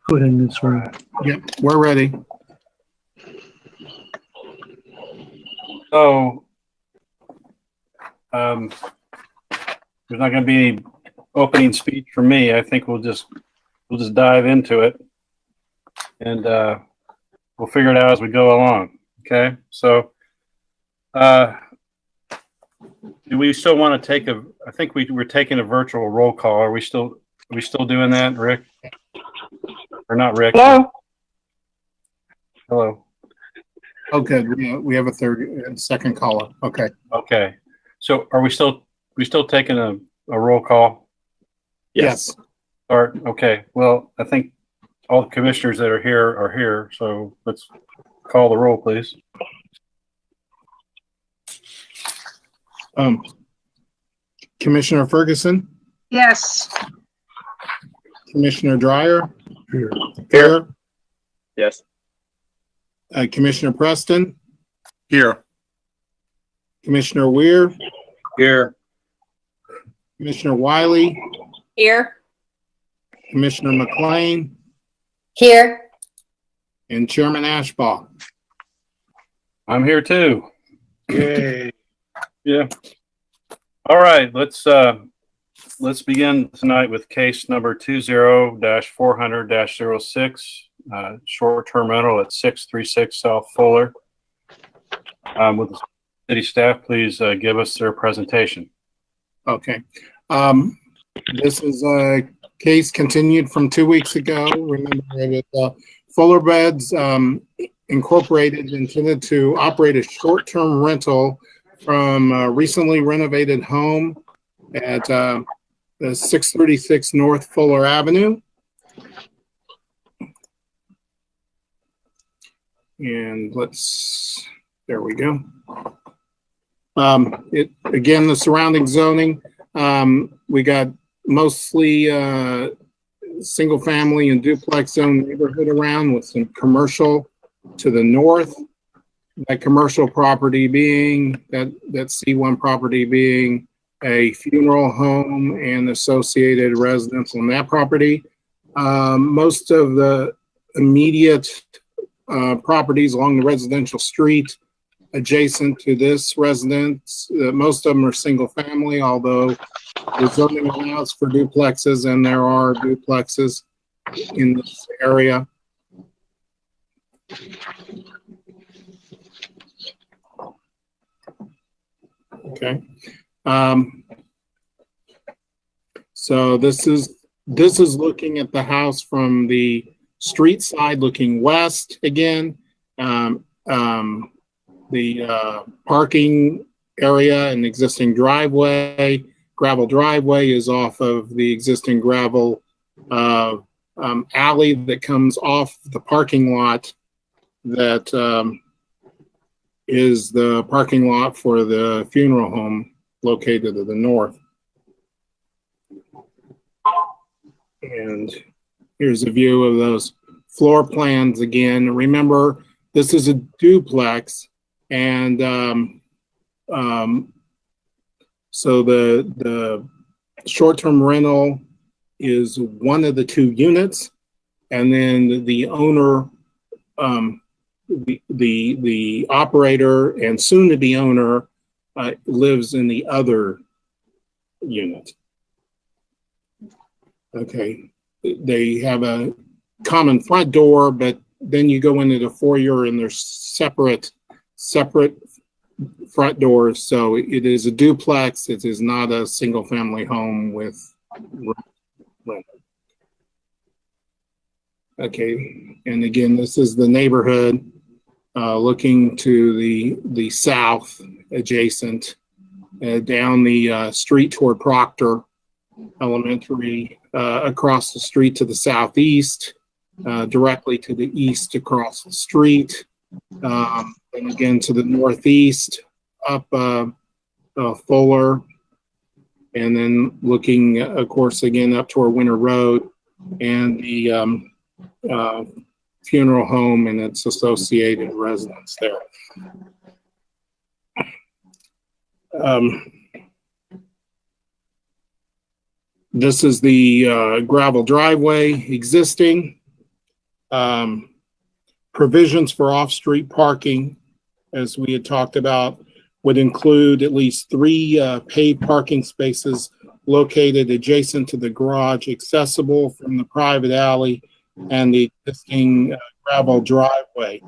Go ahead, Ms. Ray. Yep, we're ready. So, there's not going to be any opening speech from me. I think we'll just dive into it, and we'll figure it out as we go along. Okay. So, do we still want to take a? I think we're taking a virtual roll call. Are we still doing that, Rick? Or not, Rick? Hello. Hello. Okay, we have a second caller. Okay. Okay. So, are we still taking a roll call? Yes. Start. Okay. Well, I think all the commissioners that are here. So let's call the roll, please. Commissioner Ferguson, Yes. Commissioner Dreyer, Here. Yes. Commissioner Preston, Here. Commissioner Weir, Here. Commissioner Wiley, Here. Commissioner McLean, Here. and Chairman Ashbaugh. I'm here too. Yay. Yeah. All right. Let's begin tonight with case number 20-400-06, short-term rental at 636 South Fuller. With the city staff, please give us their presentation. Okay. This is a case continued from 2 weeks ago. Remember that Fuller Beds Incorporated intended to operate a short-term rental from a recently renovated home at the 636 North Fuller Avenue. And there we go. Again, the surrounding zoning, we got mostly single family and duplex zone neighborhood around with some commercial to the north. That commercial property being, that C1 property being a funeral home and associated residence on that property. Most of the immediate properties along the residential street adjacent to this residence, most of them are single family, although the zoning allows for duplexes, and there are duplexes in this area. Okay. So this is looking at the house from the street side, looking west again. The parking area and existing driveway, gravel driveway, is off of the existing gravel alley that comes off the parking lot that is the parking lot for the funeral home located to the north. And here's a view of those floor plans again. Remember, this is a duplex, and so the short-term rental is one of the two units, and then the owner, the operator and soon-to-be owner lives in the other unit. Okay, they have a common front door, but then you go into the foyer and there's separate front doors. So it is a duplex. It is not a single family home with rent. Okay, and again, this is the neighborhood looking to the south adjacent, down the street toward Proctor Elementary, across the street to the southeast, directly to the east across the street, and again to the northeast up Fuller, and then looking, of course, again up toward Winter Road and the funeral home and its associated residence there. This is the gravel driveway existing. Provisions for off-street parking, as we had talked about, would include at least 3 paid parking spaces located adjacent to the garage, accessible from the private alley and the existing gravel driveway.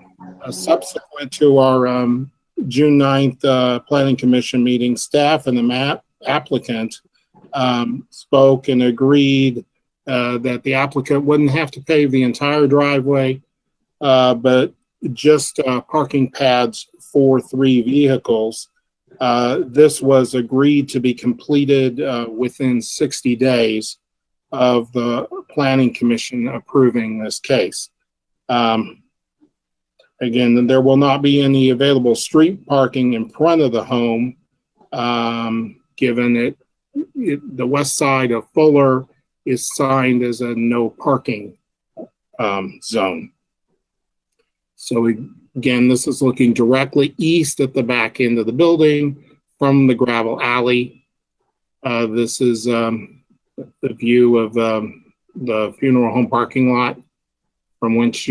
Subsequent to our June 9th Planning Commission meeting, staff and the applicant spoke and agreed that the applicant wouldn't have to pave the entire driveway, but just parking pads for 3 vehicles. This was agreed to be completed within 60 days of the Planning Commission approving this case. Again, there will not be any available street parking in front of the home, given the west side of Fuller is signed as a no parking zone. So again, this is looking directly east at the back end of the building from the gravel alley. This is the view of the funeral home parking lot from whence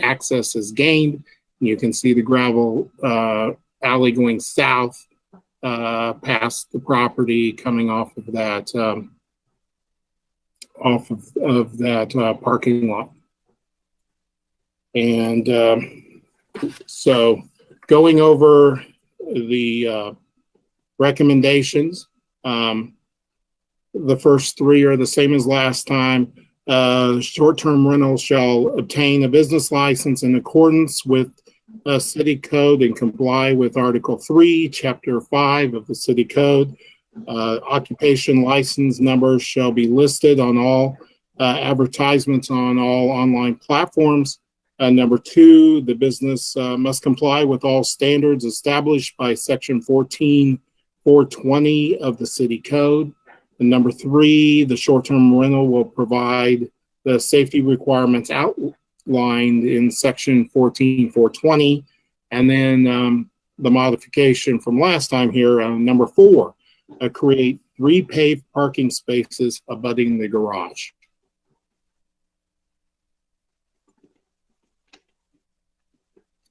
access is gained. You can see the gravel alley going south past the property, coming off of that parking lot. And so going over the recommendations, the first 3 are the same as last time. Short-term rentals shall obtain a business license in accordance with city code and comply with Article 3, Chapter 5 of the city code. Occupation license numbers shall be listed on all advertisements on all online platforms. Number 2, the business must comply with all standards established by Section 14.420 of the city code. And number 3, the short-term rental will provide the safety requirements outlined in Section 14.420. And then the modification from last time here, number 4, create 3 paved parking spaces abutting the garage.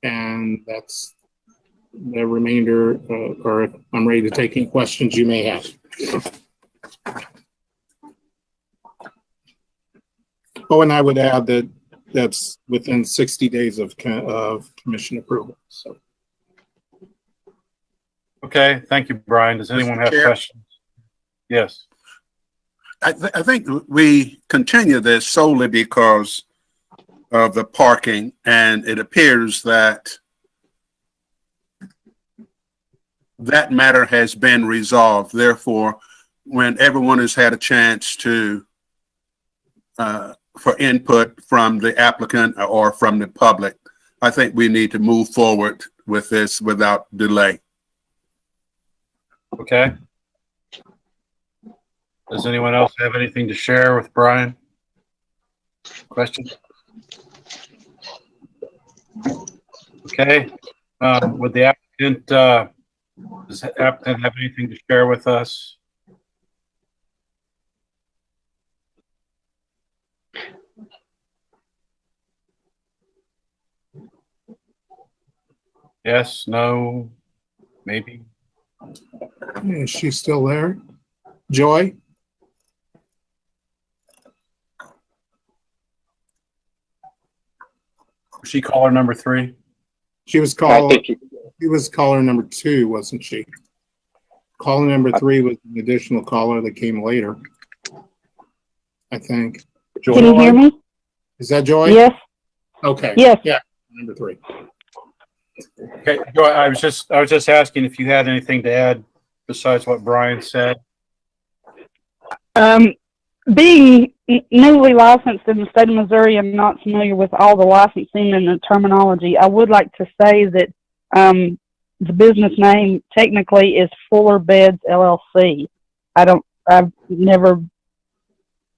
And that's the remainder, or I'm ready to take any questions you may have. Oh, and I would add that that's within 60 days of commission approval. So. Okay, thank you, Brian. Does anyone have questions? Yes. I think we continue this solely because of the parking, and it appears that that matter has been resolved. Therefore, when everyone has had a chance to for input from the applicant or from the public, I think we need to move forward with this without delay. Okay. Does anyone else have anything to share with Brian? Questions? Okay. Would the applicant, does the applicant have anything to share with us? Yes, no, maybe. Is she still there? Joy? Was she caller number 3? She was caller number 2, wasn't she? Caller number 3 was an additional caller that came later, I think. Joy? Can you hear me? Is that Joy? Yes. Okay. Yes. Yeah, number 3. Okay, Joy, I was just asking if you had anything to add besides what Brian said. Being newly licensed in the state of Missouri and not familiar with all the licensing and the terminology, I would like to say that the business name technically is Fuller Beds LLC. I've never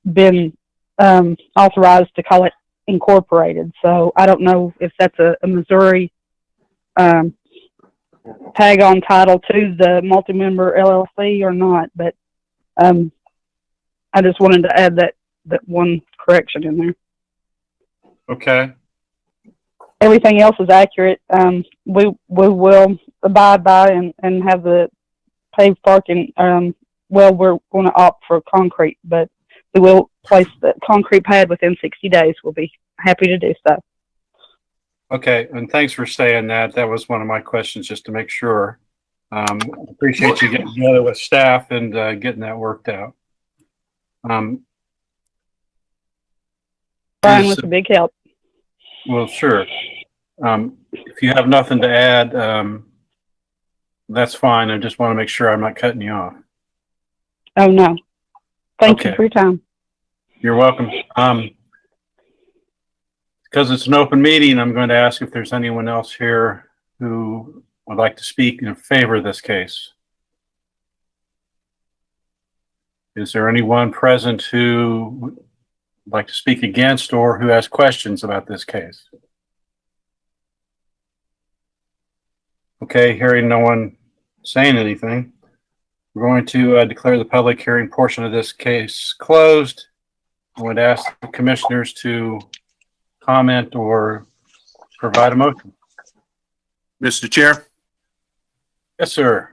been authorized to call it incorporated, so I don't know if that's a Missouri tag on title to the multi-member LLC or not, but I just wanted to add that one correction in there. Okay. Everything else is accurate. We will abide by and have the paved parking. Well, we're going to opt for concrete, but we will place the concrete pad within 60 days. We'll be happy to do so. Okay, and thanks for saying that. That was one of my questions, just to make sure. Appreciate you getting together with staff and getting that worked out. Brian Is- was a big help. Well, sure. If you have nothing to add, that's fine. I just want to make sure I'm not cutting you off. Oh, no. Thank you Okay. for your time. You're welcome. Because it's an open meeting, I'm going to ask if there's anyone else here who would like to speak in favor of this case. Is there anyone present who would like to speak against or who has questions about this case? Okay, hearing no one saying anything, we're going to declare the public hearing portion of this case closed. I would ask the commissioners to comment or provide a motion. Mr. Chair, Yes, sir.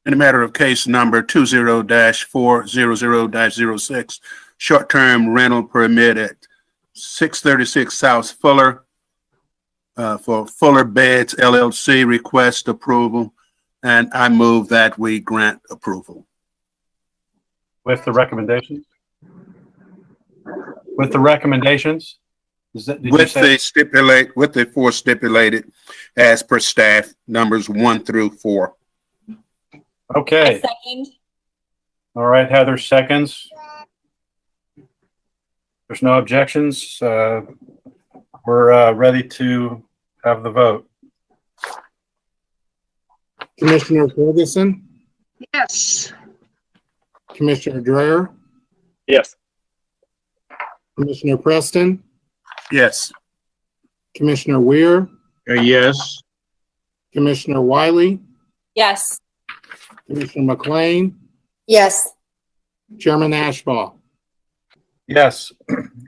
in the matter of case number 20-400-06, short-term rental permit at 636 South Fuller for Fuller Beds LLC, request approval, and I move that we grant approval. With the recommendations? With the recommendations? Is that, did you With say? the four stipulated as per staff, numbers 1 through 4. Okay. Second. All right, Heather seconds. There's no objections. We're ready to have the vote. Commissioner Ferguson, Yes. Commissioner Dreyer, Yes. Commissioner Preston, Yes. Commissioner Weir, Yes. Commissioner Wiley, Yes. Commissioner McLean, Yes. Chairman Ashball. Yes.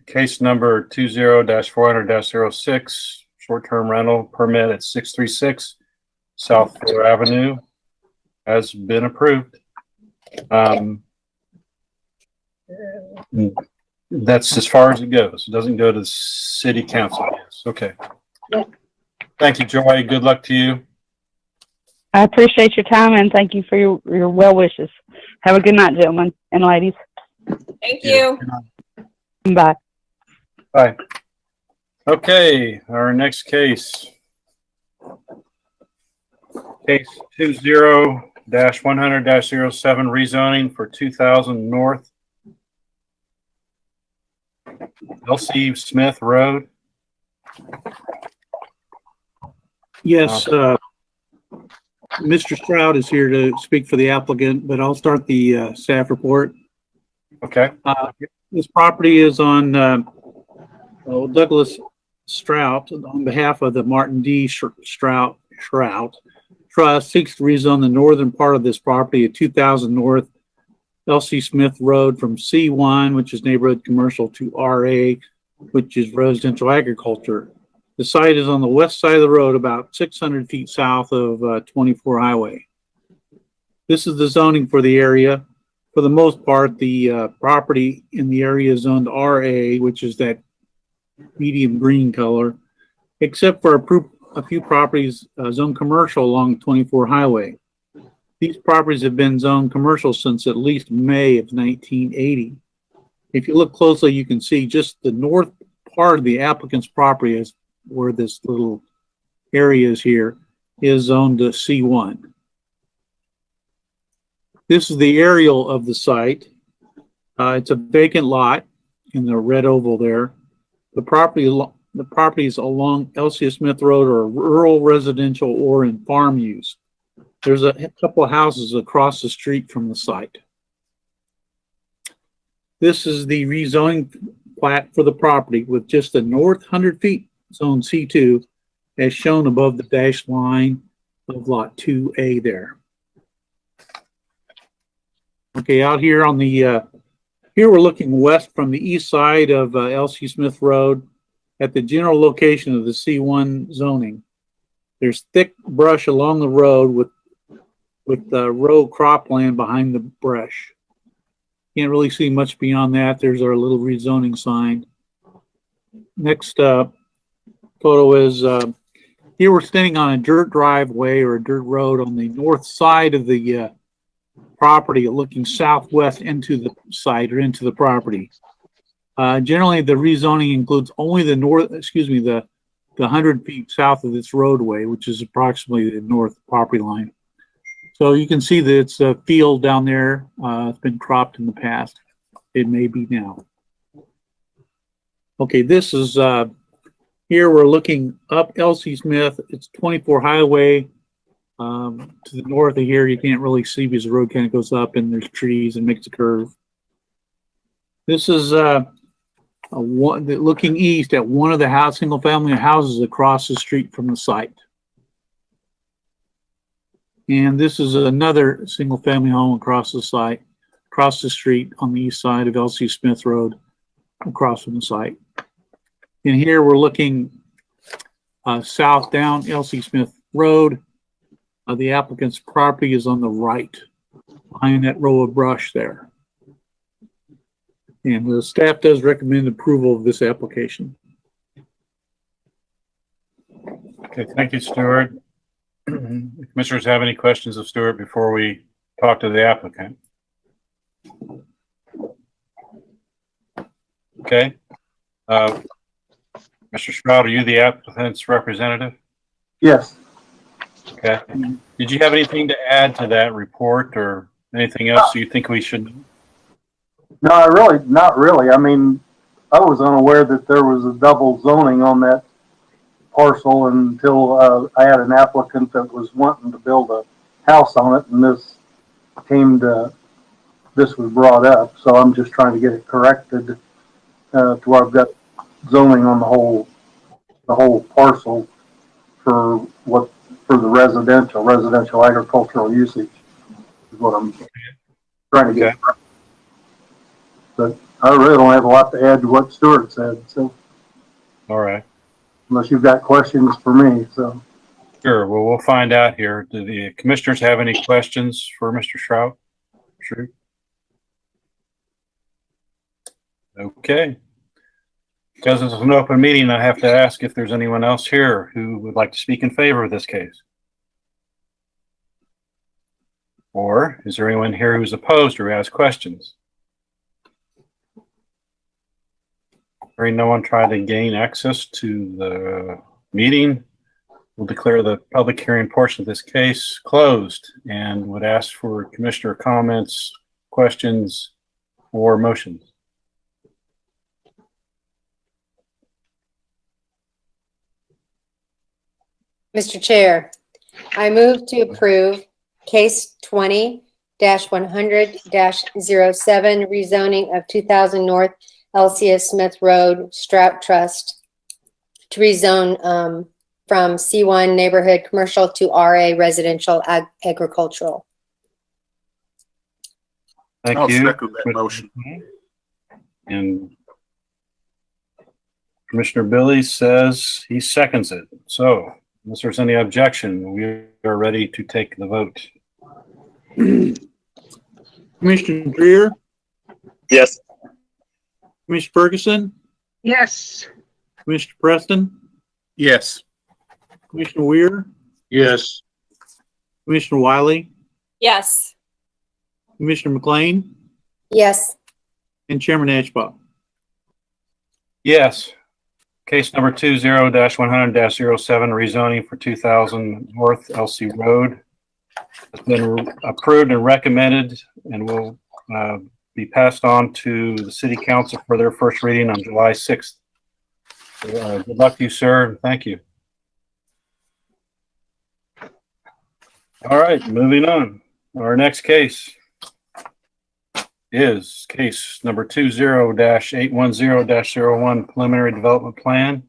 Case number 20-400-06, short-term rental permit at 636 South Fuller Avenue has been approved. That's as far as it goes. It doesn't go to the city council. Yes. Okay. Thank you, Joy. Good luck to you. I appreciate your time and thank you for your well wishes. Have a good night, gentlemen and ladies. Thank you. Bye. Bye. Okay, our next case. Case 20-100-07 rezoning for 2000 North L.C. Smith Road. Yes, Mr. Stroud is here to speak for the applicant, but I'll start the staff report. Okay. This property is on Douglas Stroud on behalf of the Martin D. Stroud Trust seeks to rezone the northern part of this property at 2000 North L.C. Smith Road from C1, which is neighborhood commercial, to RA, which is residential agriculture. The site is on the west side of the road, about 600 feet south of 24 Highway. This is the zoning for the area. For the most part, the property in the area is zoned RA, which is that medium green color, except for a few properties zoned commercial along 24 Highway. These properties have been zoned commercial since at least May of 1980. If you look closely, you can see just the north part of the applicant's property is where this little area is here, is zoned to C1. This is the aerial of the site. It's a vacant lot in the red oval there. The properties along L.C. Smith Road are rural, residential, or in farm use. There's a couple of houses across the street from the site. This is the rezoning plat for the property with just the north 100 feet zone C2 as shown above the dashed line of lot 2A there. Okay, out here on the, here we're looking west from the east side of L.C. Smith Road. at the general location of the C1 zoning. There's thick brush along the road with the row cropland behind the brush. Can't really see much beyond that. There's our little rezoning sign. Next photo is here we're standing on a dirt driveway or a dirt road on the north side of the property, looking southwest into the site or into the property. Generally, the rezoning includes only the 100 feet south of this roadway, which is approximately the north property line. So you can see that it's a field down there. It's been cropped in the past. It may be now. Okay, this is here we're looking up L.C. Smith. It's 24 highway. To the north of here, you can't really see because the road kind of goes up and there's trees and makes a curve. This is looking east at one of the single-family houses across the street from the site. And this is another single-family home across the street on the east side of L.C. Smith Road, across from the site. And here we're looking south down L.C. Smith Road. The applicant's property is on the right, behind that row of brush there. And the staff does recommend approval of this application. Okay, thank you, Stuart. Commissioners have any questions of Stuart before we talk to the applicant? Okay. Mr. Stroud, are you the applicant's representative? Yes. Okay. Did you have anything to add to that report or anything else you think we should? No, not really. I mean, I was unaware that there was a double zoning on that parcel until I had an applicant that was wanting to build a house on it, and this was brought up. So I'm just trying to get it corrected to where I've got zoning on the whole parcel for the residential agricultural usage is what I'm trying to get. Okay. But I really don't have a lot to add to what Stuart said. So, All right. unless you've got questions for me, so. Sure. Well, we'll find out here. Do the commissioners have any questions for Mr. Stroud? Sure. Okay. Because this is an open meeting, I have to ask if there's anyone else here who would like to speak in favor of this case. Or is there anyone here who's opposed or has questions? Hearing no one try to gain access to the meeting, we'll declare the public hearing portion of this case closed and would ask for commissioner comments, questions, or motions. Mr. Chair, I move to approve case 20-100-07 rezoning of 2000 North L.C. Smith Road, Strout Trust to rezone from C1 neighborhood commercial to RA residential agricultural. Thank I'll you. second that motion. And Commissioner Billy says he seconds it. So unless there's any objection, we are ready to take the vote. Commissioner Greer, Yes. Commissioner Ferguson, Yes. Commissioner Preston, Yes. Commissioner Weir, Yes. Commissioner Wiley, Yes. Commissioner McLean, Yes. and Chairman Ashbaugh. Yes. Case number 20-100-07 rezoning for 2000 North LC Road has been approved and recommended and will be passed on to the City Council for their first reading on July 6th. Good luck to you, sir, and thank you. All right, moving on. Our next case is case number 20-810-01 preliminary development plan.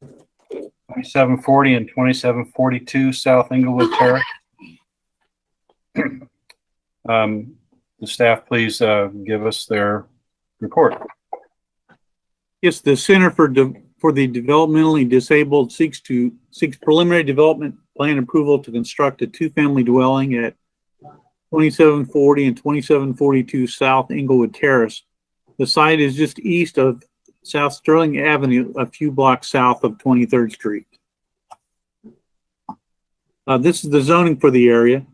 2740 and 2742 South Englewood Terrace. The staff, please give us their report. Yes, the Center for for the developmentally disabled seeks preliminary development plan approval to construct a two-family dwelling at 2740 and 2742 South Inglewood Terrace. The site is just east of South Sterling Avenue, a few blocks south of 23rd Street. This is the zoning for the area.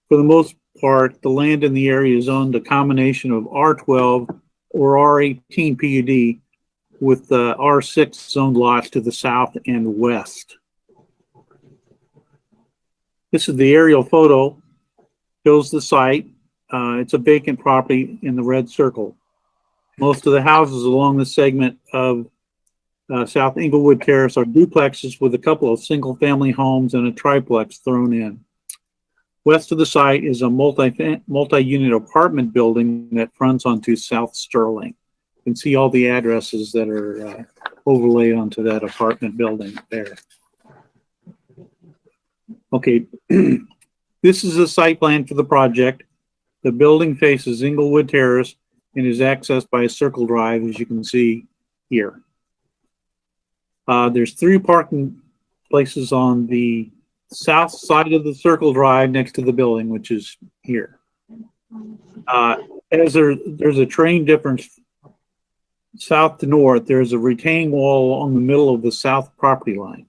For the most part, the land in the area is owned a combination of R12 or R18 PUD with R6 zoned lots to the south and west. This is the aerial photo, shows the site. It's a vacant property in the red circle. Most of the houses along the segment of South Inglewood Terrace are duplexes with a couple of single-family homes and a triplex thrown in. West of the site is a multi-unit apartment building that fronts onto South Sterling. You can see all the addresses that are overlaid onto that apartment building there. Okay, this is a site plan for the project. The building faces Inglewood Terrace and is accessed by a circle drive, as you can see here. There's 3 parking places on the south side of the circle drive next to the building, which is here. As there's a terrain difference south to north, there's a retaining wall along the middle of the south property line.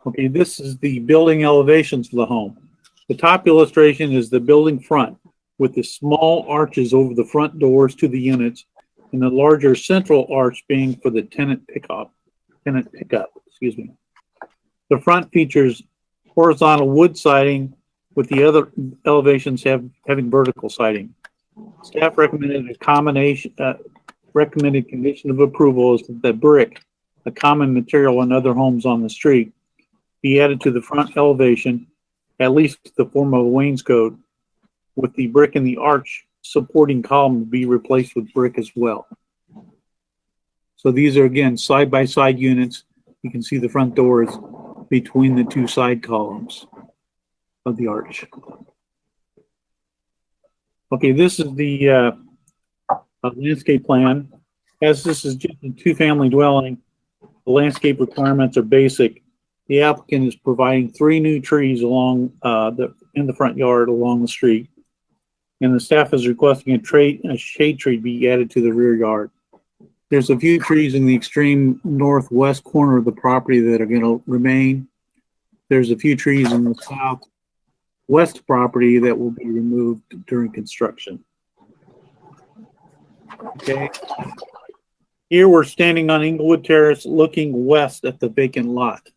Okay, this is the building elevations for the home. The top illustration is the building front with the small arches over the front doors to the units and the larger central arch being for the tenant pickup, excuse me. The front features horizontal wood siding with the other elevations having vertical siding. Staff recommended recommended condition of approval is that brick, a common material in other homes on the street, be added to the front elevation, at least the form of a wainscot, with the brick in the arch supporting column be replaced with brick as well. So these are, again, side-by-side units. You can see the front doors between the 2 side columns of the arch. Okay, this is the landscape plan. As this is just a 2-family dwelling, the landscape requirements are basic. The applicant is providing 3 new trees along in the front yard along the street, and the staff is requesting a shade tree be added to the rear yard. There's a few trees in the extreme northwest corner of the property that are going to remain. There's a few trees in the southwest property that will be removed during construction. Okay. Here we're standing on Inglewood Terrace looking west at the vacant lot.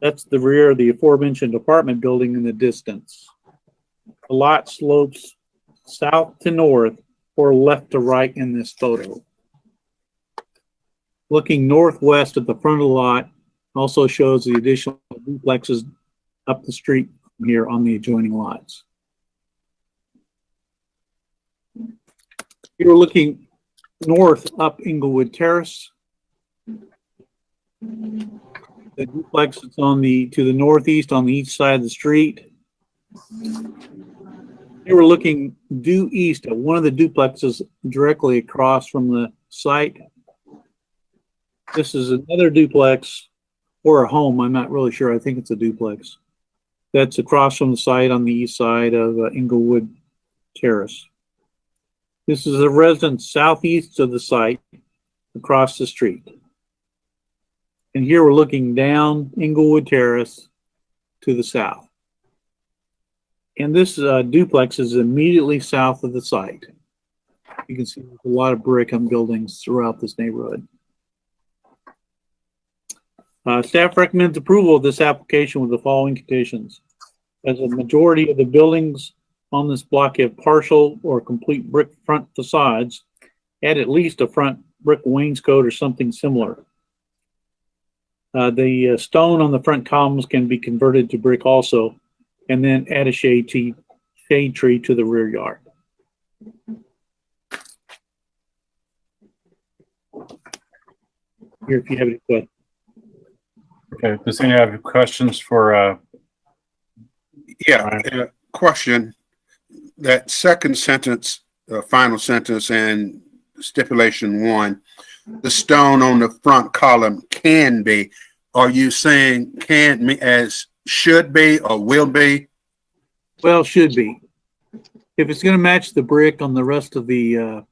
That's the rear of the aforementioned apartment building in the distance. The lot slopes south to north or left to right in this photo. Looking northwest at the front of the lot also shows the additional duplexes up the street from here on the adjoining lots. Here we're looking north up Inglewood Terrace. The duplex is to the northeast on the east side of the street. Here we're looking due east at one of the duplexes directly across from the site. This is another duplex or a home. I'm not really sure. I think it's a duplex. That's across from the site on the east side of Inglewood Terrace. This is a residence southeast of the site across the street. And here we're looking down Inglewood Terrace to the south. And this duplex is immediately south of the site. You can see there's a lot of brick on buildings throughout this neighborhood. Staff recommends approval of this application with the following conditions. As a majority of the buildings on this block have partial or complete brick front facades, add at least a front brick wainscot or something similar. The stone on the front columns can be converted to brick also, and then add a shade tree to the rear yard. Here, if you have any questions. Okay, does anyone have questions for, Question. That second sentence, final sentence, and stipulation 1, the stone on the front column can be. Are you saying can me as should be or will be? Well, should be. If it's gonna match the brick on the rest of the,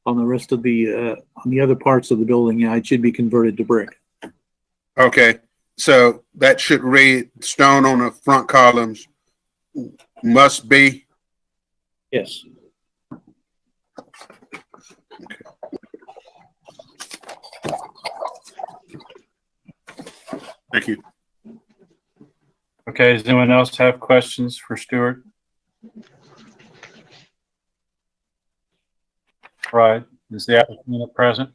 on the other parts of the building, yeah, it should be converted to brick. Okay, so that should read stone on the front columns must be. Yes. Thank you. Okay, does anyone else have questions for Stuart? Right, is the applicant present?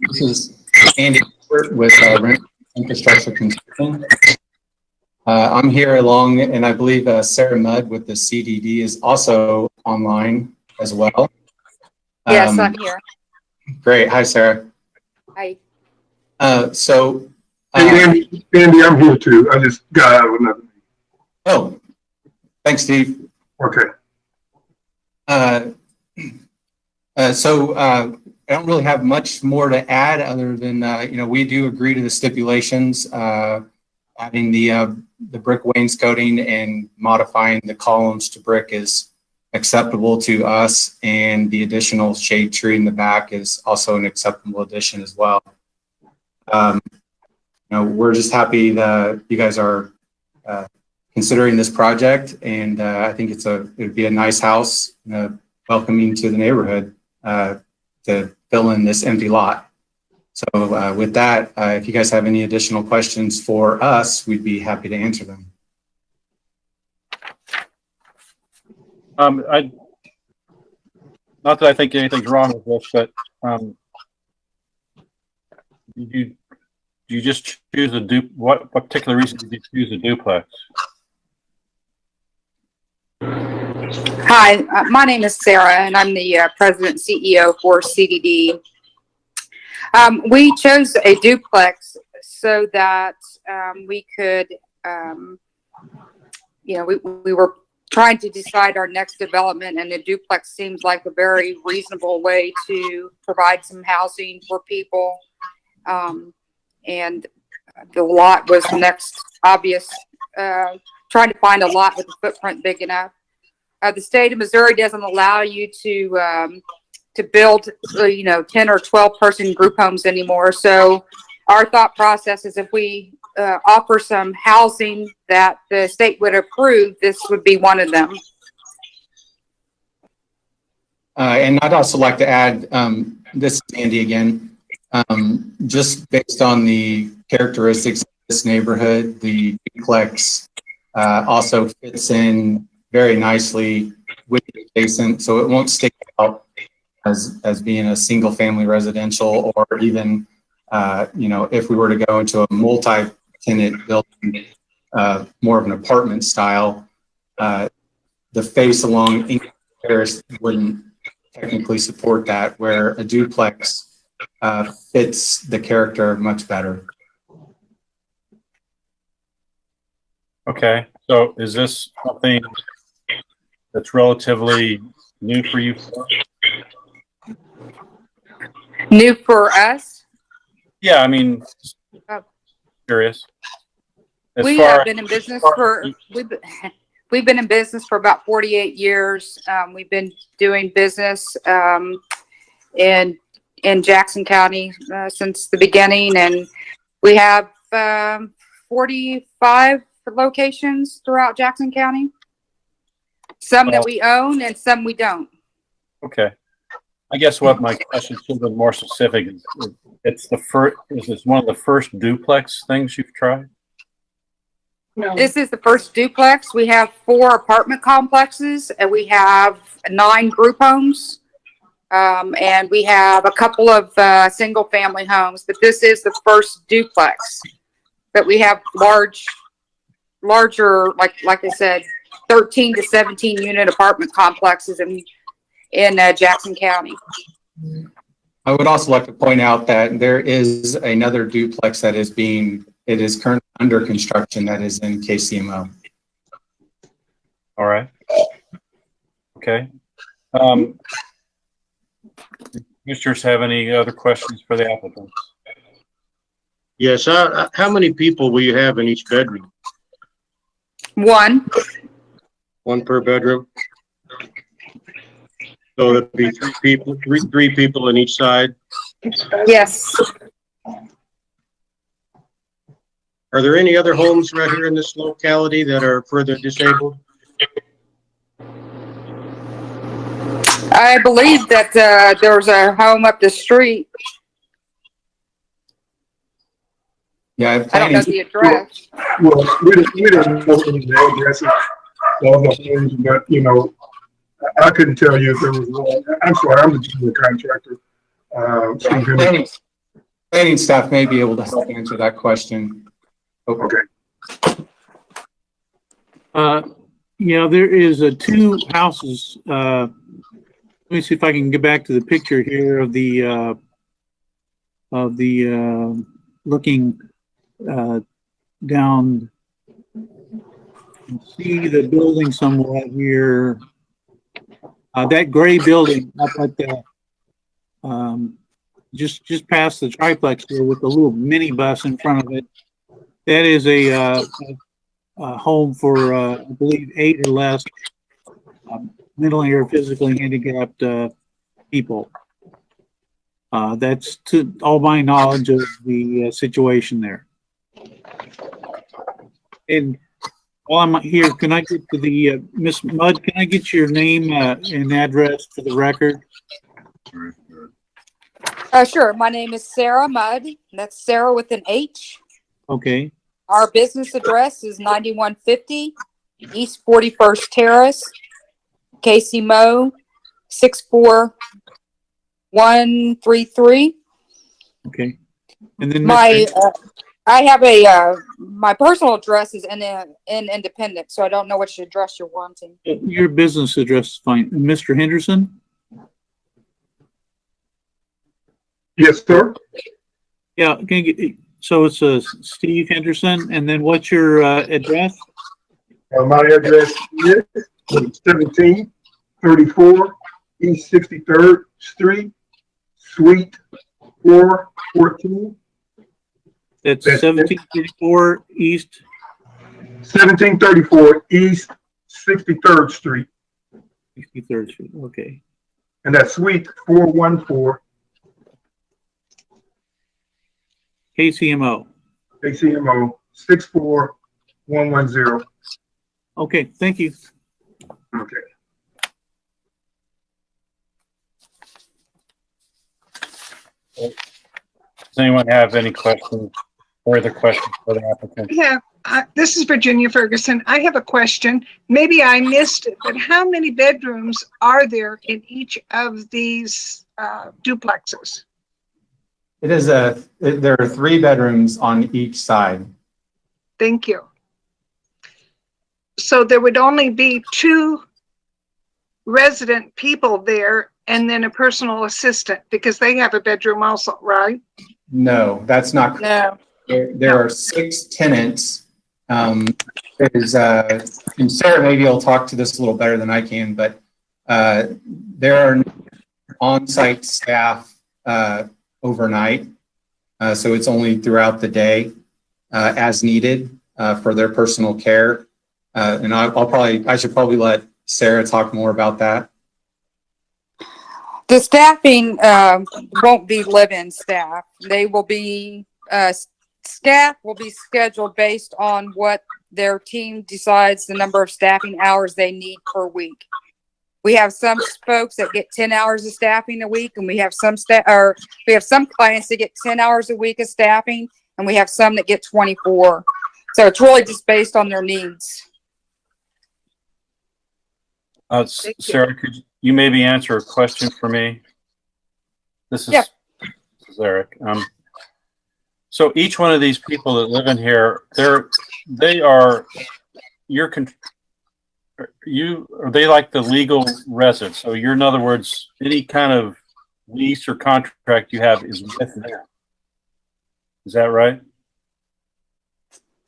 This is Andy with Rent Infrastructure Consulting. I'm here along, and I believe Sarah Mudd with the CDD is also online as well. Yes, I'm here. Great. Hi, Sarah. Hi. Andy, I'm here too. I just got out of another meeting. Oh, thanks, Steve. Okay. I don't really have much more to add other than, we do agree to the stipulations, adding the brick wainscoting and modifying the columns to brick is acceptable to us, and the additional shade tree in the back is also an acceptable addition as well. We're just happy that you guys are considering this project, and I think it would be a nice house, welcoming to the neighborhood to fill in this empty lot. So with that, if you guys have any additional questions for us, we'd be happy to answer them. Not that I think anything's wrong with this, but you just choose what particular reason did you choose a duplex? Hi, my name is Sarah, and I'm the president and CEO for CDD. We chose a duplex so that we could, we were trying to decide our next development, and the duplex seems like a very reasonable way to provide some housing for people. And the lot was the next obvious, trying to find a lot with a footprint big enough. The state of Missouri doesn't allow you to build, 10 or 12 person group homes anymore. So our thought process is if we offer some housing that the state would approve, this would be one of them. And I'd also like to add, this is Andy again, just based on the characteristics of this neighborhood, the duplex also fits in very nicely with the adjacent, so it won't stick out as being a single family residential, or even if we were to go into a multi-tenant building, more of an apartment style, the face along English Terrace wouldn't technically support that, where a duplex fits the character much better. Okay, so is this something that's relatively new for you? New for us? Yeah, I mean, curious. We have been in business we've been in business for about 48 years. We've been doing business in Jackson County since the beginning, and we have 45 locations throughout Jackson County. Some that we own and some we don't. Okay. I guess what my question should have been more specific is is this one of the first duplex things you've tried? No. This is the first duplex. We have 4 apartment complexes, and we have 9 group homes. And we have a couple of single family homes, but this is the first duplex. But we have larger, like I said, 13 to 17 unit apartment complexes in Jackson County. I would also like to point out that there is another duplex that is currently under construction that is in KCMO. All right. Okay. Commissioners have any other questions for the applicant? Yes, how many people will you have in each bedroom? One. One per bedroom? So it'd be three people on each side? Yes. Are there any other homes right here in this locality that are further disabled? I believe that there's a home up the street. Yeah, I don't know the address. Well, we don't know any of the addresses of the homes, but, you know, I couldn't tell you if there was one. I'm sorry, I'm the general contractor. Steve Henderson. Planning staff may be able to help answer that question. Okay. Yeah, there is two houses. Let me see if I can get back to the picture here of the looking down. See the building somewhat here. That gray building up at the just past the triplex here with the little minibus in front of it. That is a home for I believe 8 or less mentally or physically handicapped people. That's to all my knowledge of the situation there. And while I'm here, can I get to the Miss Mudd? Can I get your name and address for the record? Sure. My name is Sarah Mudd. That's Sarah with an H. Okay. Our business address is 9150 East 41st Terrace, Casey Mo, 64133. Okay. And then I have my personal address is in Independence, so I don't know which address you're wanting. your business address is fine. Mr. Henderson? Yes, sir. Yeah. Can you get, so it's Steve Henderson, and then what's your address? My address is 1734 East 63rd Street, Suite 414. That's 1734 East. 1734 East 63rd Street, 63rd Street. Okay. and that's Suite 414, KCMO. ACMO 64110. Okay. Thank you. Okay. Does anyone have any questions, further questions for the applicant? Yeah, this is Virginia Ferguson. I have a question. Maybe I missed it, but how many bedrooms are there in each of these duplexes? It is there are 3 bedrooms on each side. Thank you. So there would only be 2 resident people there and then a personal assistant because they have a bedroom also, right? No, that's not. No. There are 6 tenants. And Sarah maybe will talk to this a little better than I can, but there are on-site staff overnight. So it's only throughout the day as needed for their personal care. And I should probably let Sarah talk more about that. The staffing won't be live-in staff. They will be staff will be scheduled based on what their team decides the number of staffing hours they need per week. We have some folks that get 10 hours of staffing a week, and we have some clients that get 10 hours a week of staffing, and we have some that get 24. So it's really just based on their needs. Sarah, could you maybe answer a question for me? This is Eric. So each one of these people that live in here, are they like the legal residents? So you're, in other words, any kind of lease or contract you have is with them. Is that right?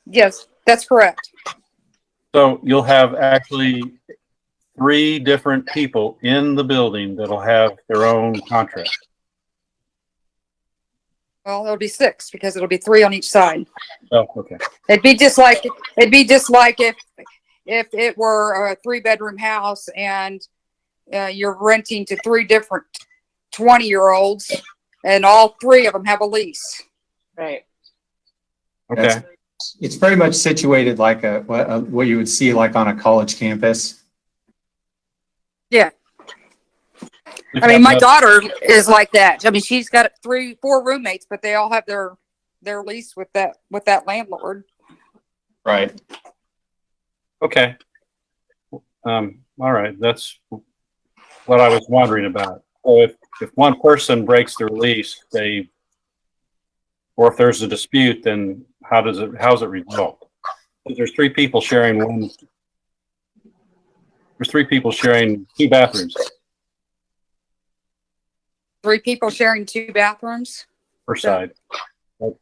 Yes, that's correct. So you'll have actually 3 different people in the building that'll have their own contract? Well, it'll be 6 because it'll be 3 on each side. Oh, okay. It'd be just like if it were a 3-bedroom house and you're renting to 3 different 20-year-olds and all 3 of them have a lease. Right. Okay. It's very much situated like what you would see like on a college campus. Yeah. I mean, my daughter is like that. I mean, she's got 3, 4 roommates, but they all have their lease with that landlord. Right. Okay. All right. That's what I was wondering about. So if one person breaks their lease, or if there's a dispute, then how's it resolved? There's 3 people sharing there's 3 people sharing 2 bathrooms. 3 people sharing 2 bathrooms Per side. Is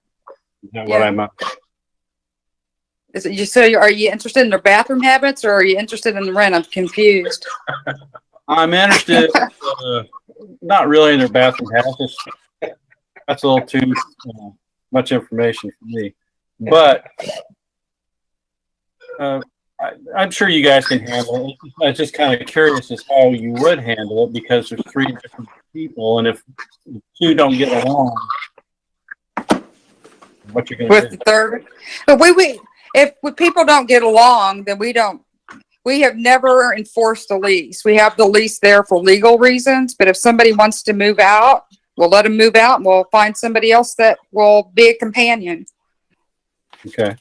that what Yeah. I'm Is it so? Are you interested in their bathroom habits, or are you interested in the rent? I'm confused. I'm interested, not really in their bathroom habits. That's a little too much information for me. But I'm sure you guys can handle it. I was just kind of curious as how you would handle it, because there's 3 different people, and if 2 don't get along, what you're going to With do? the third, but if people don't get along, then we have never enforced a lease. We have the lease there for legal reasons, but if somebody wants to move out, we'll let them move out and we'll find somebody else that will be a companion. Okay.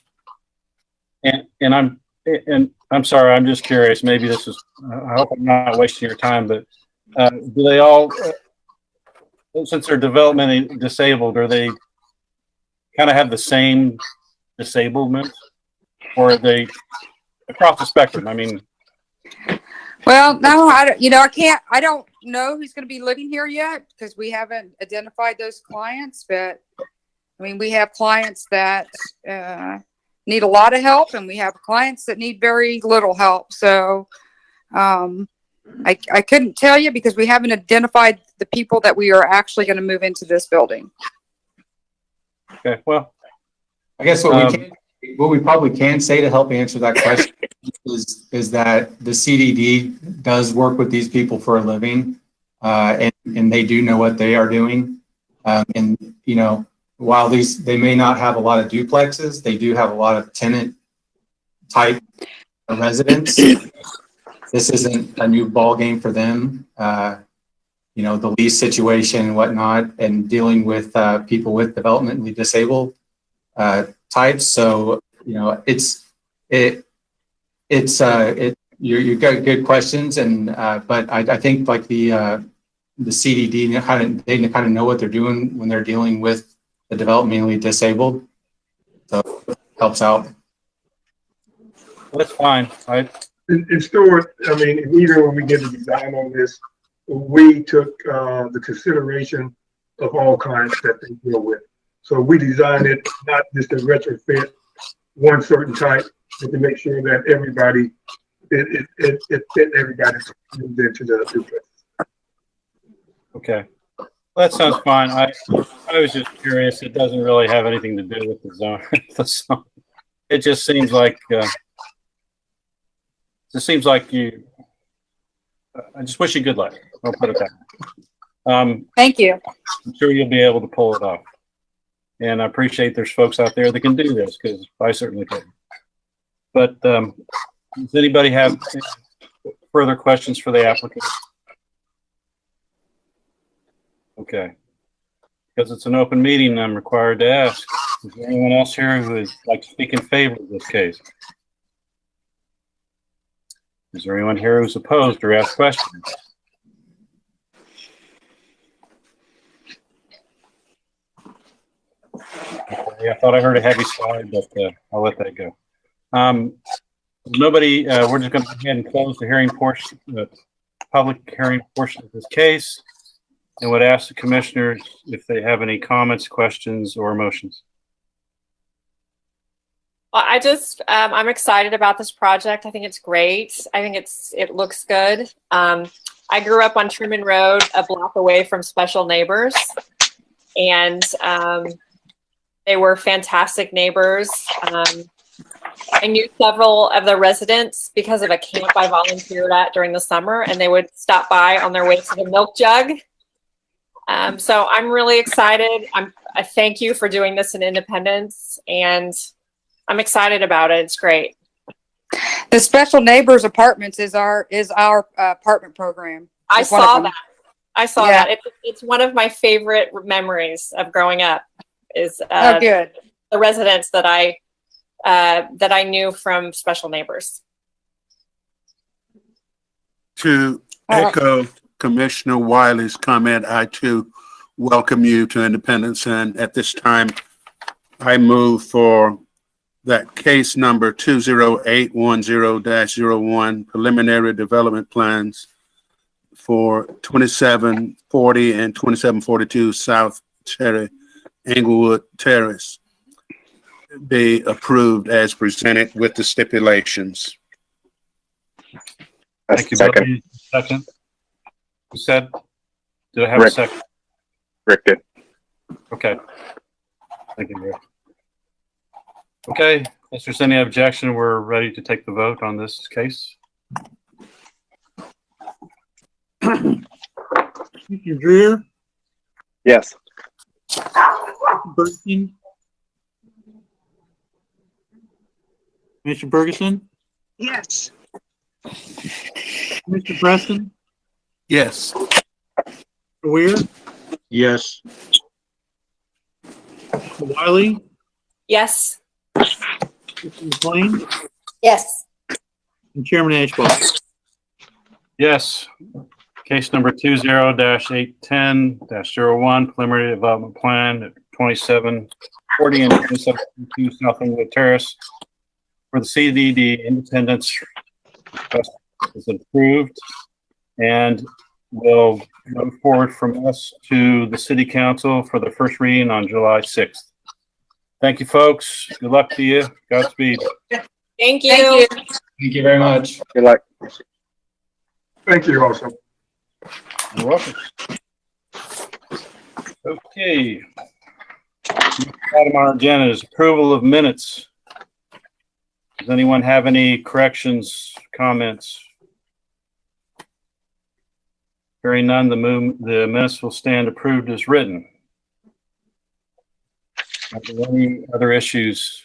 And I'm sorry, I'm just curious. Maybe this is, I hope I'm not wasting your time, but do they all, since they're developmentally disabled, are they kind of have the same disablement, or are they across the spectrum? I mean, Well, no, I don't know who's going to be living here yet because we haven't identified those clients, but I mean, we have clients that need a lot of help and we have clients that need very little help. So I couldn't tell you because we haven't identified the people that we are actually going to move into this building. okay, well, I guess what we probably can say to help answer that question is that the CDD does work with these people for a living, and they do know what they are doing. And you know, while they may not have a lot of duplexes, they do have a lot of tenant type residents. This isn't a new ball game for them. You know, the lease situation and whatnot, and dealing with people with developmentally disabled types. So, you know, you got good questions, and but I think like the CDD they kind of know what they're doing when they're dealing with the developmentally disabled. So it helps out. that's fine. And Stuart, I mean, even when we get the design on this, we took the consideration of all clients that they deal with. So we designed it not just to retrofit one certain type, but to make sure that everybody, it fit everybody into the duplex. Okay. Well, that sounds fine. I was just curious. It doesn't really have anything to do with the zone. It just seems like you. I just wish you good luck. I'll put it that way. Thank you. I'm sure you'll be able to pull it off. And I appreciate there's folks out there that can do this, because I certainly couldn't. But does anybody have further questions for the applicant? Okay. Because it's an open meeting, I'm required to ask. Is there anyone else here who would like to speak in favor of this case? Is there anyone here who's opposed or ask questions? Okay, I thought I heard a heavy sigh, but I'll let that go. Nobody, we're just going to go ahead and close the hearing portion, the public hearing portion of this case, and would ask the commissioners if they have any comments, questions, or motions. Well, I'm excited about this project. I think it's great. I think it looks good. I grew up on Truman Road, a block away from Special Neighbors, and they were fantastic neighbors. I knew several of the residents because of a camp I volunteered at during the summer, and they would stop by on their way to the milk jug. So I'm really excited. I thank you for doing this in Independence, and I'm excited about it. It's great. The Special Neighbors Apartments is our apartment program. I It's one saw of them. that. I saw Yeah. that. It's one of my favorite memories of growing up. Is Oh, good. the residents that I knew from Special Neighbors. To echo Commissioner Wiley's comment, I too welcome you to Independence. And at this time, I move for that case number 20810-01 preliminary development plans for 2740 and 2742 South Cherry Englewood Terrace be approved as presented with the stipulations. Thank you, Billy. Second. Who said? Did I have a second? Rick did. Okay. Thank you, Rick. Okay, if there's any objection, we're ready to take the vote on this case. Mr. Dreer, Yes. Bergson, Mr. Ferguson, Yes. Mr. Preston, Yes. Mr. Weir, Yes. Mr. Wiley, Yes. Mr. McLean, Yes. and Chairman Ashbaugh. Yes. Case number 20-810-01 preliminary development plan at 2740 and 2742 South Englewood Terrace for the CDD Independence is approved and will go forward from us to the City Council for the first reading on July 6th. Thank you, folks. Good luck to you. Godspeed. Thank you. Thank you. Thank you very much. Good luck. Thank you also. You're welcome. Okay. Next item on our agenda is approval of minutes. Does anyone have any corrections, comments? Hearing none, the minutes will stand approved as written. Are there any other issues,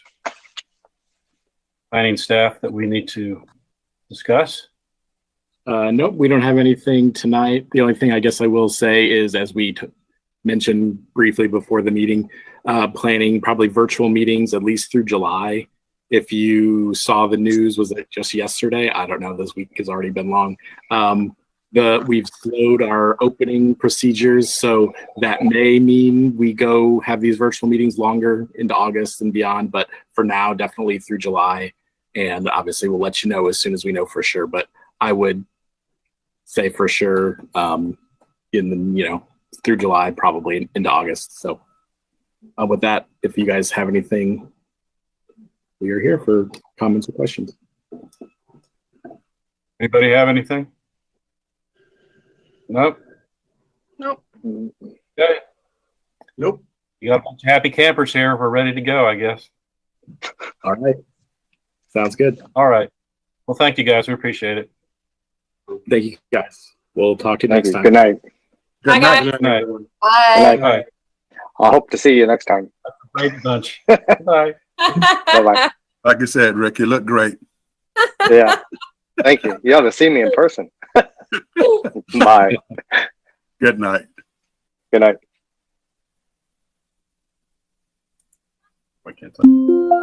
planning staff, that we need to discuss? Nope, we don't have anything tonight. The only thing I guess I will say is, as we mentioned briefly before the meeting, planning probably virtual meetings at least through July. If you saw the news, was it just yesterday? I don't know. This week has already been long. We've slowed our opening procedures, so that may mean we go have these virtual meetings longer into August and beyond. But for now, definitely through July, and obviously we'll let you know as soon as we know for sure. But I would say for sure through July, probably into August. So with that, if you guys have anything, we are here for comments or questions. Anybody have anything? Nope. Nope. Okay. Nope. You got a bunch of happy campers here. We're ready to go, I guess. All right. Sounds good. All right. Well, thank you guys. We appreciate it. Thank you guys. We'll talk to you next time. Good night. Bye, guys. Good night. Bye. Bye. I hope to see you next time. Great bunch. Bye. Bye-bye. Like I said, Rick, you look great. Yeah. Thank you. You ought to see me in person. Bye. Good night. Good night. I can't tell.